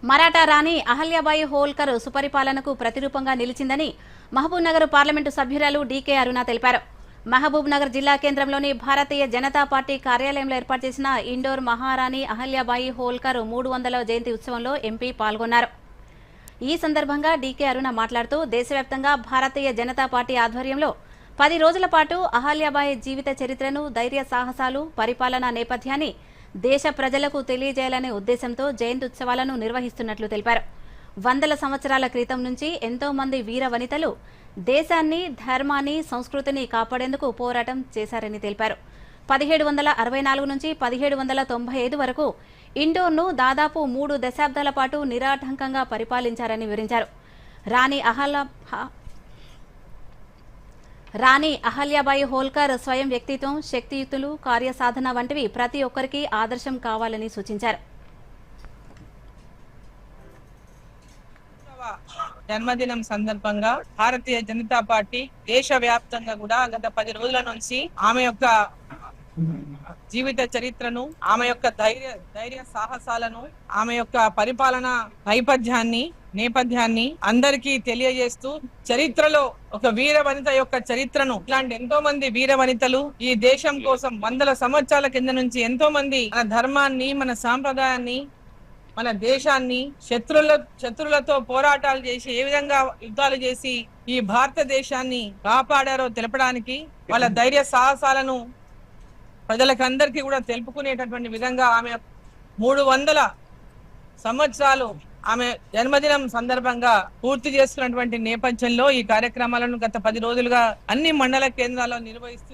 మరాఠా రాణి అహల్యాబాయి హోల్కర్ సుపరిపాలనకు ప్రతిరూపంగా నిలిచిందని మహబూబ్ నగర్ పార్లమెంటు సభ్యురాలు డీకే అరుణ తెలిపారు. మహబూబ్ నగర్ జిల్లా కేంద్రంలోని భారతీయ జనతా పార్టీ కార్యాలయంలో ఏర్పాటు చేసిన ఇండోర్ మహారాణి అహల్యాబాయి హోల్కర్ 300వ జయంతి ఉత్సవంలో ఎంపీ పాల్గొన్నారు. ఈ సందర్భంగా డీకే అరుణ మాట్లాడుతూ దేశవ్యాప్తంగా భారతీయ జనతా పార్టీ ఆధ్వర్యంలో 10 రోజుల పాటు అహల్యాబాయి జీవిత చరిత్రను, ధైర్య సాహసాలు, పరిపాలనా నేపథ్యాన్ని దేశ ప్రజలకు తెలియజేయాలనే ఉద్దేశంతో జయంతి ఉత్సవాలను నిర్వహిస్తున్నట్లు తెలిపారు. వందల సంవత్సరాల క్రితం నుంచి ఎంతో మంది వీర వనితలు దేశాన్ని, ధర్మాన్ని, సంస్కృతిని కాపాడేందుకు పోరాటం చేశారని తెలిపారు. 1764 నుంచి 1795 వరకు ఇండోర్ను దాదాపు 3 దశాబ్దాల పాటు నిరాటంకంగా పరిపాలించారని వివరించారు. రాణి అహల్యాబాయి హోల్కర్ స్వయం వ్యక్తిత్వం, శక్తియుక్తులు, కార్యసాధన వంటివి ప్రతి ఒక్కరికి ఆదర్శం కావాలని సూచించారు. జన్మదినం సందర్భంగా భారతీయ జనతా పార్టీ దేశవ్యాప్తంగా కూడా గత 10 రోజుల నుంచి ఆమె యొక్క జీవిత చరిత్రను, ఆమె యొక్క ధైర్య సాహసాలను, ఆమె యొక్క పరిపాలన నేపథ్యాన్ని అందరికీ తెలియజేస్తూ చరిత్రలో ఒక వీర వనిత యొక్క చరిత్రను, ఇలాంటి ఎంతో మంది వీర వనితలు ఈ దేశం కోసం వందల సంవత్సరాల కింద నుంచి ఎంతో మంది మన ధర్మాన్ని, మన సాంప్రదాయాన్ని, మన దేశాన్ని శత్రులతో పోరాటాలు చేసి ఏ విధంగా యుద్ధాలు చేసి ఈ భారతదేశాన్ని కాపాడారో తెలపడానికి, వాళ్ళ ధైర్య సాహసాలను ప్రజలకందరికీ కూడా తెలుపుకునేటటువంటి విధంగా ఆమె 300 సంవత్సరాలు ఆమె జన్మదినం సందర్భంగా పూర్తి చేసుకున్నటువంటి నేపథ్యంలో ఈ కార్యక్రమాలను గత 10 రోజులుగా అన్ని మండల కేంద్రాల్లో నిర్వహిస్తూ